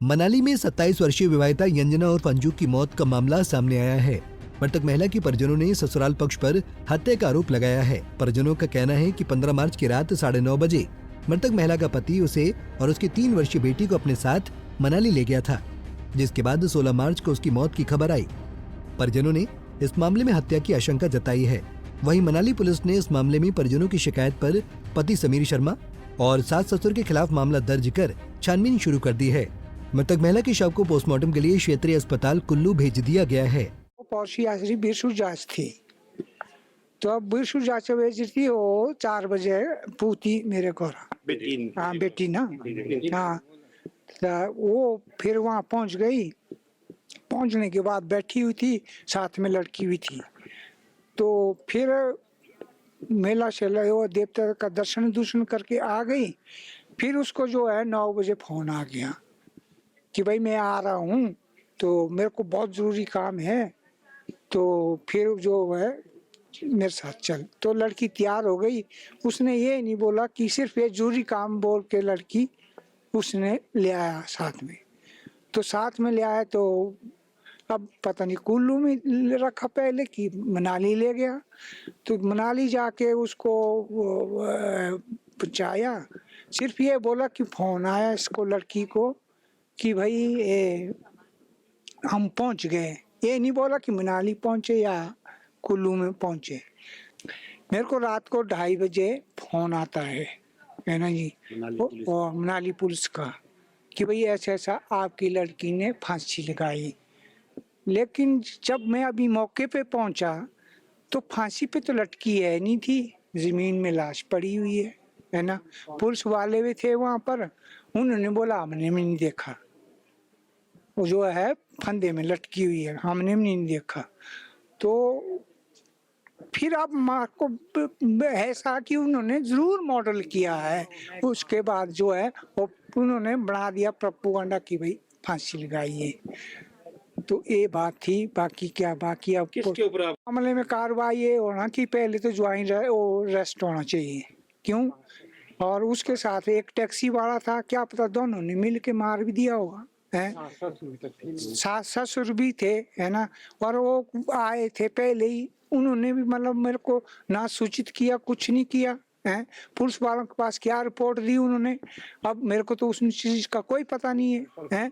मनाली में 27 वर्षीय विवाहिता अंजना और अंजू की मौत का मामला सामने आया है। मृतक महिला के परिजनों ने ससुराल पक्ष पर हत्या का आरोप लगाया है। परिजनों का कहना है कि 15 मार्च की रात 9:30 बजे मृतक महिला का पति उसे और उसकी 3 वर्षीय बेटी को अपने साथ मनाली ले गया था, जिसके बाद 16 मार्च को उसकी मौत की खबर आई। परिजनों ने इस मामले में हत्या की आशंका जताई है। वहीं मनाली पुलिस ने इस मामले में परिजनों की शिकायत पर पति समीर शर्मा और सास ससुर के खिलाफ मामला दर्ज कर छानबीन शुरू कर दी है। मृतक महिला के शव को पोस्टमार्टम के लिए क्षेत्रीय अस्पताल कुल्लू भेज दिया गया है। पौषी आसरी बिरसु जांच थी, तो अब बिरसु जांच भेज थी। वो 4 बजे पूती मेरे को बेटी ना हाँ, तो वो फिर वहाँ पहुँच गई। पहुँचने के बाद बैठी हुई थी, साथ में लड़की हुई थी। तो फिर मेला शेला वो देवता का दर्शन करके आ गई। फिर उसको जो है 9 बजे फोन आ गया कि भाई मैं आ रहा हूँ, तो मेरे को बहुत ज़रूरी काम है, तो फिर जो है मेरे साथ चल। तो लड़की तैयार हो गई। उसने ये नहीं बोला कि सिर्फ ये जरूरी काम बोल के लड़की उसने ले आया साथ में। तो साथ में ले आया, तो अब पता नहीं कुल्लू में रखा पहले कि मनाली ले गया। तो मनाली जाके उसको पहुंचाया। सिर्फ ये बोला कि फोन आया इसको लड़की को कि भाई हम पहुंच गए। ये नहीं बोला कि मनाली पहुंचे या कुल्लू में पहुंचे। मेरे को रात को 2:30 बजे फोन आता है ना जी, मनाली पुलिस का कि भाई ऐसा ऐसा आपकी लड़की ने फांसी लगाई। लेकिन जब मैं अभी मौके पे पहुंचा तो फांसी पे तो लटकी है नहीं थी, जमीन में लाश पड़ी हुई है ना। पुलिस वाले भी थे वहां पर, उन्होंने बोला हमने भी नहीं देखा, वो जो है फंदे में लटकी हुई है, हमने भी नहीं देखा। तो फिर अब माँ को ऐसा कि उन्होंने जरूर मॉडल किया है। उसके बाद जो है वो उन्होंने बना दिया प्रोपेगेंडा की भाई फांसी लगाई है। तो ये बात थी। बाकी क्या, बाकी अब किसके ऊपर मामले में कार्रवाई ये होना कि पहले तो ज्वाइन अरेस्ट होना चाहिए। क्यों? और उसके साथ एक टैक्सी वाला था, क्या पता दोनों ने मिल के मार भी दिया होगा है। सास ससुर भी थे है ना, और वो आए थे पहले ही। उन्होंने भी मतलब मेरे को ना सूचित किया, कुछ नहीं किया है। पुलिस वालों के पास क्या रिपोर्ट दी उन्होंने, अब मेरे को तो उस चीज का कोई पता नहीं है।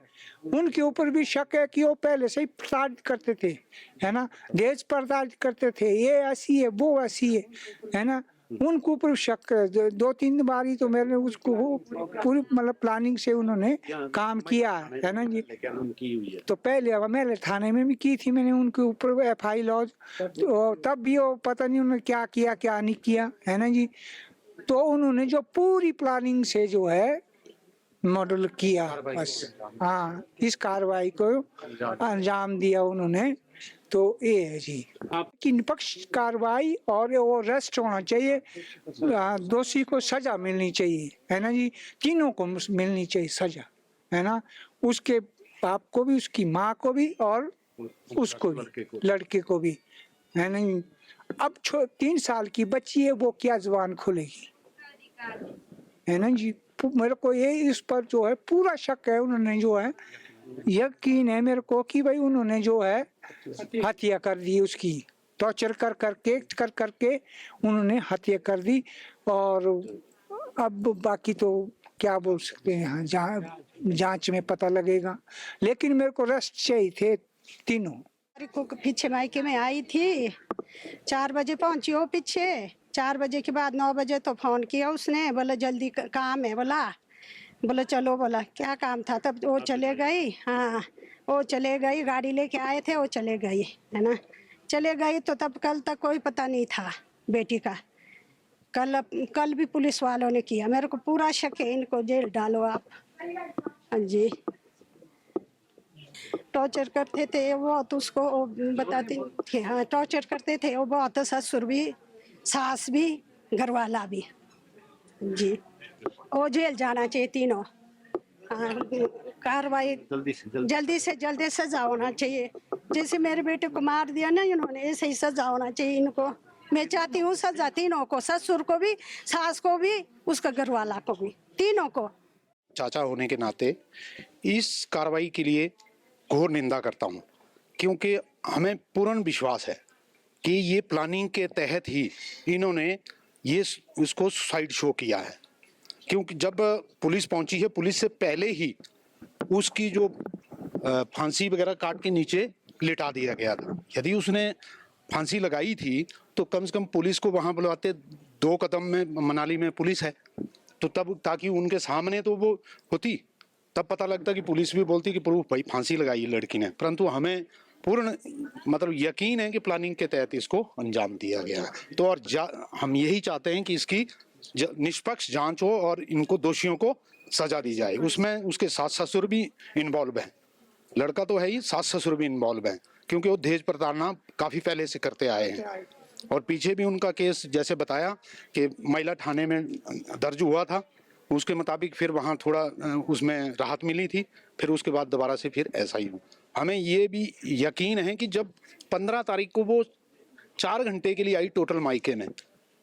उनके ऊपर भी शक है कि वो पहले से ही प्रताड़ित करते थे है ना, देश प्रताड़ित करते थे, ये ऐसी है वो ऐसी है ना। उनके ऊपर शक 2-3 बारी तो मैंने उसको पूरी मतलब प्लानिंग से उन्होंने काम किया है ना जी। तो पहले मैंने थाने में भी की थी मैंने उनके ऊपर FI लॉज, तो तब भी वो पता नहीं उन्होंने क्या किया क्या नहीं किया है ना जी। तो उन्होंने जो पूरी प्लानिंग से जो है मॉडल किया, बस हाँ इस कार्रवाई को अंजाम दिया उन्होंने। तो ये है जी कि निष्पक्ष कार्रवाई और वो अरेस्ट होना चाहिए, दोषी को सजा मिलनी चाहिए है ना जी। तीनों को मिलनी चाहिए सजा है ना, उसके बाप को भी, उसकी माँ को भी और उसको भी, लड़के को भी है ना। अब 3 साल की बच्ची है, वो क्या जुबान खोलेगी है ना जी। मेरे को ये इस पर जो है पूरा शक है। उन्होंने जो है यकीन है मेरे को कि भाई उन्होंने जो है हत्या कर दी, उसकी टॉर्चर कर करके उन्होंने हत्या कर दी। और अब बाकी तो क्या बोल सकते हैं, जांच में पता लगेगा। लेकिन मेरे को अरेस्ट चाहिए थे तीनों को। पीछे मायके में आई थी, 4 बजे पहुंची हो पीछे। 4 बजे के बाद 9 बजे तो फोन किया उसने, बोला जल्दी काम है, बोला चलो, बोला क्या काम था। तब वो चले गई, हाँ वो चले गई, गाड़ी लेके आए थे वो चले गई है ना। चले गई तो तब कल तक कोई पता नहीं था बेटी का। कल भी पुलिस वालों ने किया। मेरे को पूरा शक है, इनको जेल डालो आप। हाँ जी, टॉर्चर करते थे वो, तो उसको बताते थे, हाँ टॉर्चर करते थे वो बहुत, ससुर भी, सास भी, घरवाला भी जी। वो जेल जाना चाहिए तीनों। हाँ कार्रवाई जल्दी से जल्दी सजा होना चाहिए। जैसे मेरे बेटे को मार दिया ना इन्होंने, ऐसे ही सजा होना चाहिए इनको। मैं चाहती हूँ सजा तीनों को, ससुर को भी, सास को भी, उसका घरवाला को भी, तीनों को। चाचा होने के नाते इस कार्रवाई के लिए घोर निंदा करता हूं, क्योंकि हमें पूर्ण विश्वास है कि ये प्लानिंग के तहत ही इन्होंने इसको सुसाइड शो किया है। क्योंकि जब पुलिस पहुंची है, पुलिस से पहले ही उसकी जो फांसी वगैरह काट के नीचे लिटा दिया गया था। यदि उसने फांसी लगाई थी तो कम से कम पुलिस को वहां बुलाते, 2 कदम में मनाली में पुलिस है, तो तब ताकि उनके सामने तो वो होती, तब पता लगता कि पुलिस भी बोलती कि प्रूफ भाई फांसी लगाई है लड़की ने। परंतु हमें पूर्ण मतलब यकीन है कि प्लानिंग के तहत इसको अंजाम दिया गया है। तो और हम यही चाहते हैं कि इसकी निष्पक्ष जांच हो और इनको दोषियों को सजा दी जाए। उसमें उसके सास ससुर भी इन्वॉल्व हैं, लड़का तो है ही, सास ससुर भी इन्वॉल्व हैं, क्योंकि वो दहेज प्रताड़ना काफी पहले से करते आए हैं। और पीछे भी उनका केस जैसे बताया कि महिला थाने में दर्ज हुआ था, उसके मुताबिक फिर वहाँ थोड़ा उसमें राहत मिली थी, फिर उसके बाद दोबारा से फिर ऐसा ही हुआ। हमें ये भी यकीन है कि जब 15 तारीख को वो 4 घंटे के लिए आई टोटल मायके में,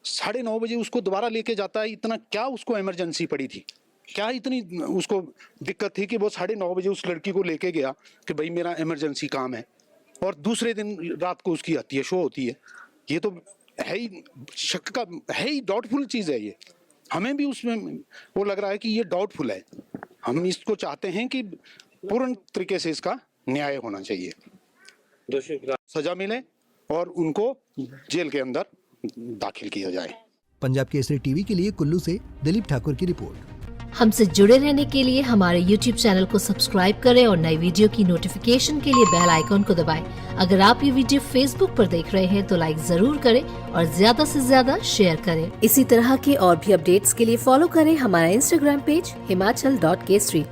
9:30 बजे उसको दोबारा लेके जाता है। इतना क्या उसको इमरजेंसी पड़ी थी, क्या इतनी उसको दिक्कत थी कि वो 9:30 बजे उस लड़की को लेके गया कि भाई मेरा इमरजेंसी काम है, और दूसरे दिन रात को उसकी हत्या शो होती है। ये तो है ही शक का, है ही डाउटफुल चीज़ है ये। हमें भी उसमें वो लग रहा है कि ये डाउटफुल है। हम इसको चाहते हैं कि पूर्ण तरीके से इसका न्याय होना चाहिए, दोषियों को सजा मिले और उनको जेल के अंदर दाखिल किया जाए। पंजाब केसरी टीवी के लिए कुल्लू से दिलीप ठाकुर की रिपोर्ट। हमसे जुड़े रहने के लिए हमारे YouTube चैनल को सब्सक्राइब करें और नई वीडियो की नोटिफिकेशन के लिए बेल आइकॉन को दबाएं। अगर आप ये वीडियो Facebook पर देख रहे हैं तो लाइक जरूर करें और ज्यादा से ज्यादा शेयर करें। इसी तरह के और भी अपडेट्स के लिए फॉलो करें हमारा Instagram पेज himachal.kesri।